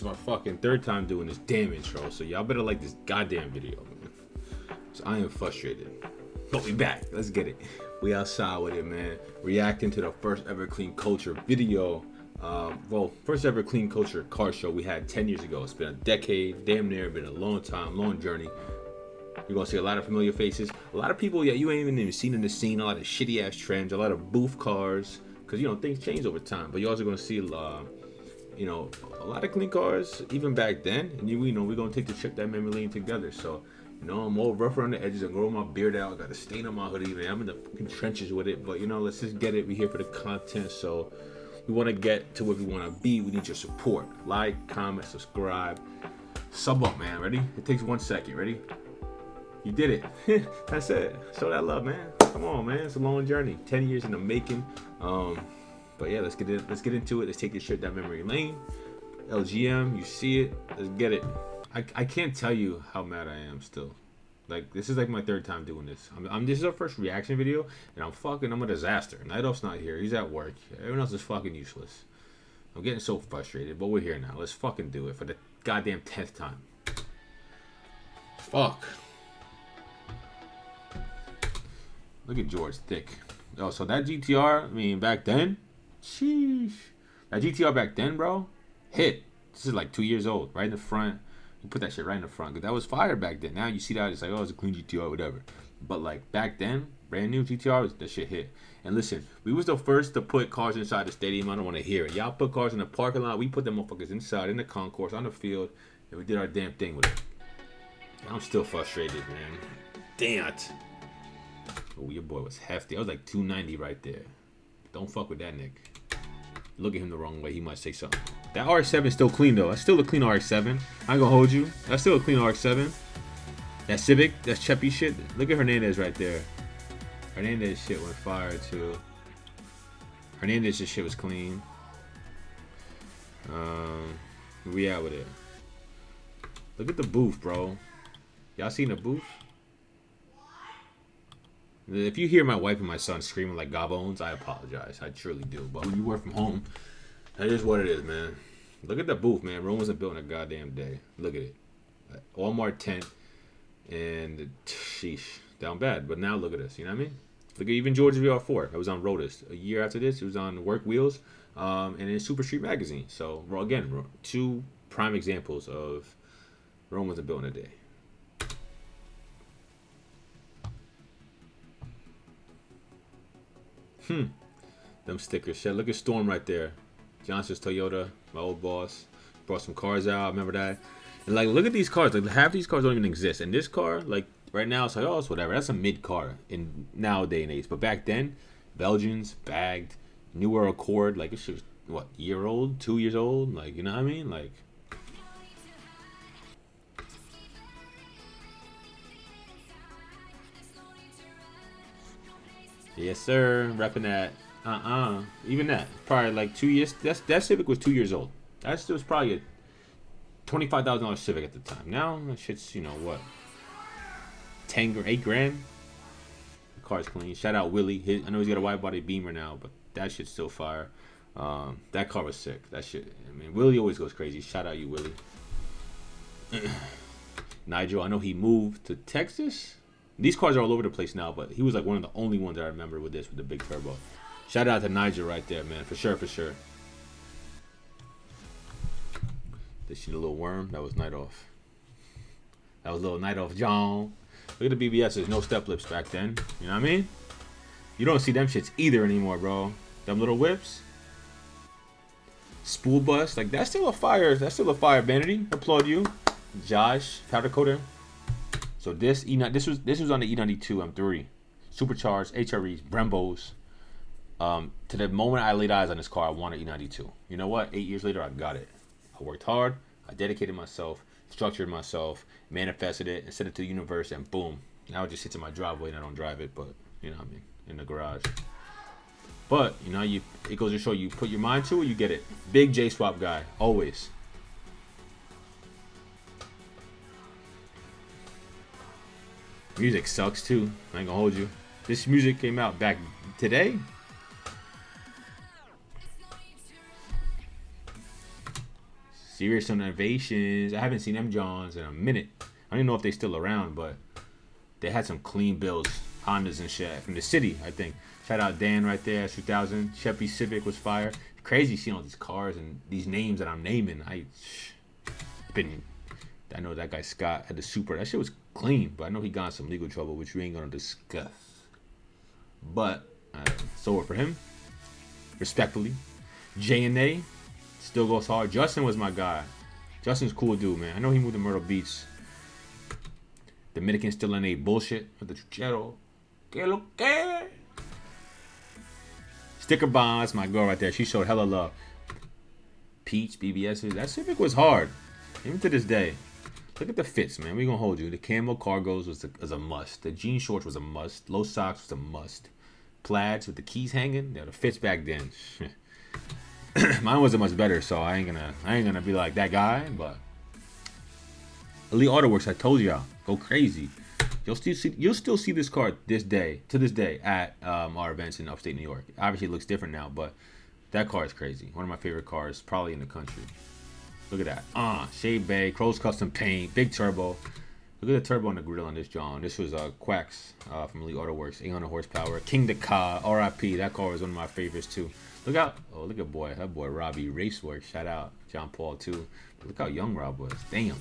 my fucking third time doing this damn intro, so y'all better like this goddamn video, man. So I am frustrated. But we back. Let's get it. We outside with it, man. Reacting to the first ever Clean Culture video. First ever Clean Culture car show we had 10 years ago. It's been a decade, damn near, been a long time, long journey. You're gonna see a lot of familiar faces. A lot of people you ain't even seen in the scene. A lot of shitty ass trends. A lot of booth cars. Because, things change over time. But you're also gonna see, a lot of clean cars, even back then. And, we're gonna take the trip that memory lane together. So, I'm all rougher on the edges. I grow my beard out. I got a stain on my hoodie, man. I'm in the fucking trenches with it. But, let's just get it. We're here for the content. So, we want to get to where we want to be. We need your support. Like, comment, subscribe. Sub up, man. Ready? It takes 1 second. Ready? You did it. That's it. Show that love, man. Come on, man. It's a long journey. 10 years in the making. But yeah, let's get into it. Let's take this shit down memory lane. LGM, you see it. Let's get it. I can't tell you how mad I am still. Like, this is like my third time doing this. This is our first reaction video, and I'm a disaster. Night Off's not here. He's at work. Everyone else is fucking useless. I'm getting so frustrated, but we're here now. Let's fucking do it for the goddamn 10th time. Fuck. Look at George thick. Oh, so that GTR, back then, sheesh. That GTR back then, bro, hit. This is like 2 years old, right in the front. You put that shit right in the front, because that was fire back then. Now you see that, it's like, oh, it's a clean GTR, whatever. But like back then, brand new GTR, that shit hit. And listen, we was the first to put cars inside the stadium. I don't want to hear it. Y'all put cars in the parking lot. We put them motherfuckers inside, in the concourse, on the field, and we did our damn thing with it. I'm still frustrated, man. Damn it. Oh, your boy was hefty. I was like 290 right there. Don't fuck with that Nick. Look at him the wrong way. He might say something. That RX-7 is still clean, though. That's still a clean RX-7. I ain't gonna hold you. That's still a clean RX-7. That Civic, that's Cheppy shit. Look at Hernandez right there. Hernandez shit went fire, too. Hernandez's shit was clean. Where we at with it? Look at the booth, bro. Y'all seen the booth? If you hear my wife and my son screaming like gobbones, I apologize. I truly do. But when you work from home, that is what it is, man. Look at the booth, man. Rome wasn't built in a goddamn day. Look at it. Walmart tent. And, sheesh, down bad. But now look at this. You know what I mean? Look at even George's VR4. It was on Rotus. A year after this, it was on Work Wheels. And in Super Street Magazine. So, again, two prime examples of Rome wasn't built in a day. Them stickers. Shit, look at Storm right there. Johnson's Toyota, my old boss. Brought some cars out. Remember that? And like, look at these cars. Like, half these cars don't even exist. And this car, like, right now, it's like, oh, it's whatever. That's a mid car in nowadays and age. But back then, Belgians, bagged, newer Accord. Like, this shit was, what, year old? 2 years old? Like, you know what I mean? Like, yes, sir. Repping that. Even that. Probably like 2 years. That Civic was 2 years old. That was probably a $25,000 Civic at the time. Now, that shit's, what? 8 grand? The car's clean. Shout out Willie. I know he's got a wide body Beamer now, but that shit's still fire. That car was sick. That shit. Willie always goes crazy. Shout out you, Willie. Nigel, I know he moved to Texas. These cars are all over the place now, but he was like one of the only ones that I remember with this, with the big turbo. Shout out to Nigel right there, man. For sure, for sure. This shit a little worm. That was Night Off. That was a little Night Off John. Look at the BBSs. No step lips back then. You know what I mean? You don't see them shits either anymore, bro. Them little whips. Spool bust. Like, that's still a fire. That's still a fire, Vanity. Applaud you. Josh, powder coater. So this was on the E92 M3, supercharged HREs, Brembos. To the moment I laid eyes on this car, I wanted E92. You know what? 8 years later, I got it. I worked hard. I dedicated myself, structured myself, manifested it, and sent it to the universe, and boom. Now it just sits in my driveway, and I don't drive it, but you know what I mean, in the garage. But it goes to show you put your mind to it, you get it. Big J Swap guy, always. Music sucks too. I ain't gonna hold you. This music came out back today. Serious Innovations. I haven't seen them Johns in a minute. I don't even know if they still around, but they had some clean builds, Hondas and shit from the city, I think. Shout out Dan right there, 2000. Chevy Civic was fire. Crazy seeing all these cars and these names that I'm naming. I know that guy Scott had the Supra. That shit was clean, but I know he got in some legal trouble, which we ain't gonna discuss. But so for him, respectfully, J&A still goes hard. Justin was my guy. Justin's a cool dude, man. I know he moved to Myrtle Beach. Dominican still in a bullshit with the Chuchero. Que lo que? Sticker Bonds, my girl right there. She showed hella love. Peach, BBS's. That Civic was hard. Even to this day. Look at the fits, man. We gonna hold you. The camo cargos was a must. The jean shorts was a must. Low socks was a must. Plaids with the keys hanging. Yeah, the fits back then. Mine wasn't much better, so I ain't gonna be like that guy. But Elite Auto Works, I told y'all, go crazy. You'll still see this car to this day at our events in upstate New York. Obviously, it looks different now, but that car is crazy. One of my favorite cars, probably in the country. Look at that. Shade Bay, Crow's Custom Paint, big turbo. Look at the turbo on the grill on this John. This was Quacks from Elite Auto Works, 800 horsepower. King the Ka, RIP. That car was one of my favorites too. Look out! Oh, look at that boy Robbie Raceworks. Shout out John Paul too. But look how young Rob was. Damn.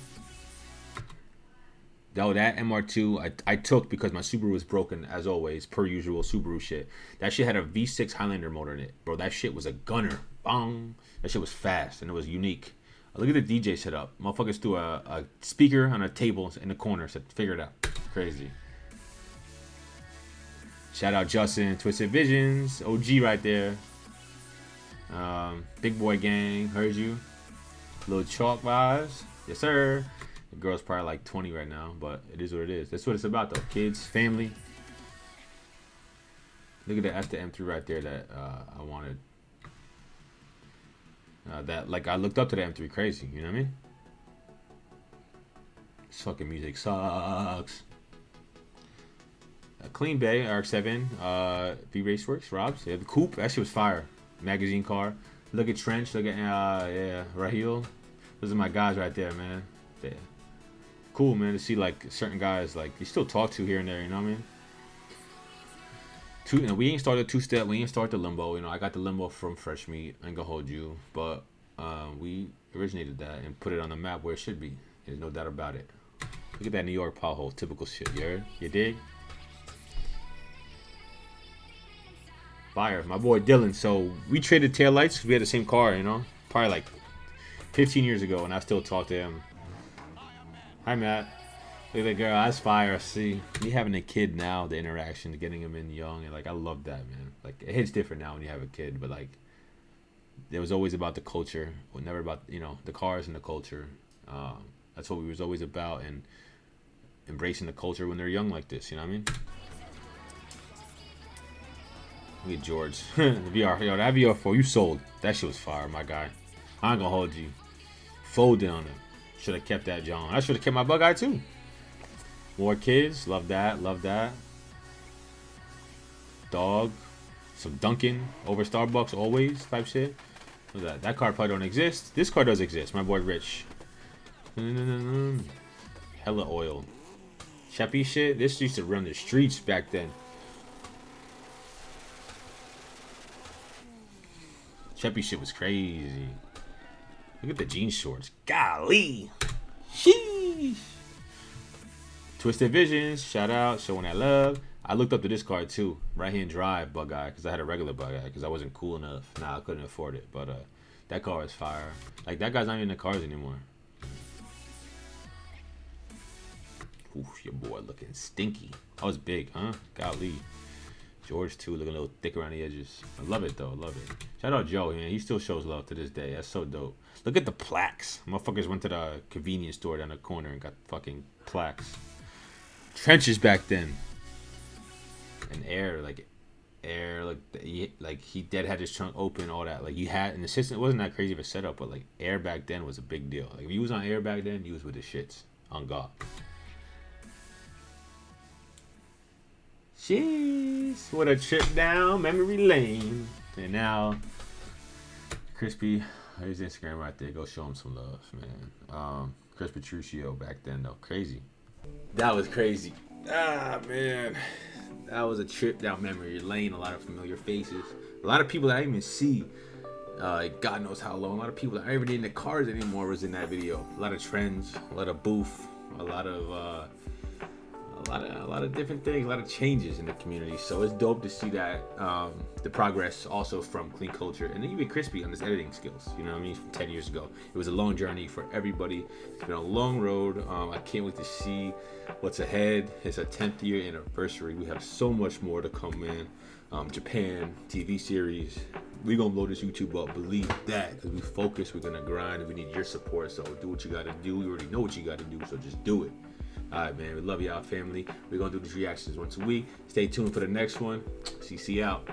Though that MR2 I took because my Subaru was broken as always, per usual Subaru shit. That shit had a V6 Highlander motor in it, bro. That shit was a gunner. Bong. That shit was fast and it was unique. Look at the DJ setup. Motherfuckers threw a speaker on a table in the corner. Said, figure it out. Crazy. Shout out Justin, Twisted Visions, OG right there. Big Boy Gang, heard you. Little chalk vibes. Yes, sir. The girl's probably like 20 right now, but it is what it is. That's what it's about, though. Kids, family. Look at that. That's the M3 right there that I wanted. I looked up to the M3 crazy. You know what I mean? This fucking music sucks. Clean Bay, RX-7, V Raceworks, Robs. Yeah, the coupe. That shit was fire. Magazine car. Look at Trench. Look at Raheel. Those are my guys right there, man. Yeah. Cool, man, to see like certain guys like you still talk to here and there. You know what I mean? We ain't started two-step. We ain't started the limbo. You know, I got the limbo from Fresh Meat. I ain't gonna hold you, but we originated that and put it on the map where it should be. There's no doubt about it. Look at that New York pothole. Typical shit. You heard? You dig? Fire. My boy Dylan. So we traded taillights because we had the same car, you know? Probably like 15 years ago, and I still talk to him. Hi, Matt. Look at that girl. That's fire. See, me having a kid now, the interaction, getting him in young, and like I love that, man. Like it hits different now when you have a kid, but like it was always about the culture, never about the cars and the culture. That's what we was always about, and embracing the culture when they're young like this. You know what I mean? Look at George. The VR, that VR4 you sold. That shit was fire, my guy. I ain't gonna hold you. Folded on him. Should have kept that John. I should have kept my bug eye too. More kids. Love that. Love that. Dog. Some Dunkin' over Starbucks always type shit. Look at that. That car probably don't exist. This car does exist. My boy Rich. Hella oil. Cheppy shit. This used to run the streets back then. Cheppy shit was crazy. Look at the jean shorts. Golly. Sheesh. Twisted Visions. Shout out. Showing that love. I looked up to this car too. Right hand drive bug eye. Because I had a regular bug eye. Because I wasn't cool enough. Nah, I couldn't afford it. But that car is fire. Like that guy's not even in the cars anymore. Oof, your boy looking stinky. I was big, huh? Golly. George too, looking a little thick around the edges. I love it though, love it. Shout out Joe, man. He still shows love to this day. That's so dope. Look at the plaques. Motherfuckers went to the convenience store down the corner and got fucking plaques. Trenches back then. And air, like he dead had his trunk open, all that. Like you had an assistant. It wasn't that crazy of a setup, but like air back then was a big deal. Like if you was on air back then, you was with the shits. On God. Jeez, what a trip down memory lane. And now, crispy His Instagram right there. Go show him some love, man. Chris Petruccio back then though, crazy. That was crazy. Ah man, that was a trip down memory lane. A lot of familiar faces. A lot of people that I didn't even see. God knows how long. A lot of people that aren't even in the cars anymore was in that video. A lot of trends, a lot of booth, a lot of different things, a lot of changes in the community. So it's dope to see that the progress also from Clean Culture, and then even Crispy on his editing skills. You know what I mean? From 10 years ago, it was a long journey for everybody. It's been a long road. I can't wait to see what's ahead. It's our 10th year anniversary. We have so much more to come, man. Japan TV series. We gonna blow this YouTube up. Believe that, because we focus. We're gonna grind, and we need your support. So do what you gotta do. You already know what you gotta do. So just do it. All right, man. We love y'all, family. We're going to do these reactions once a week. Stay tuned for the next one. CC out.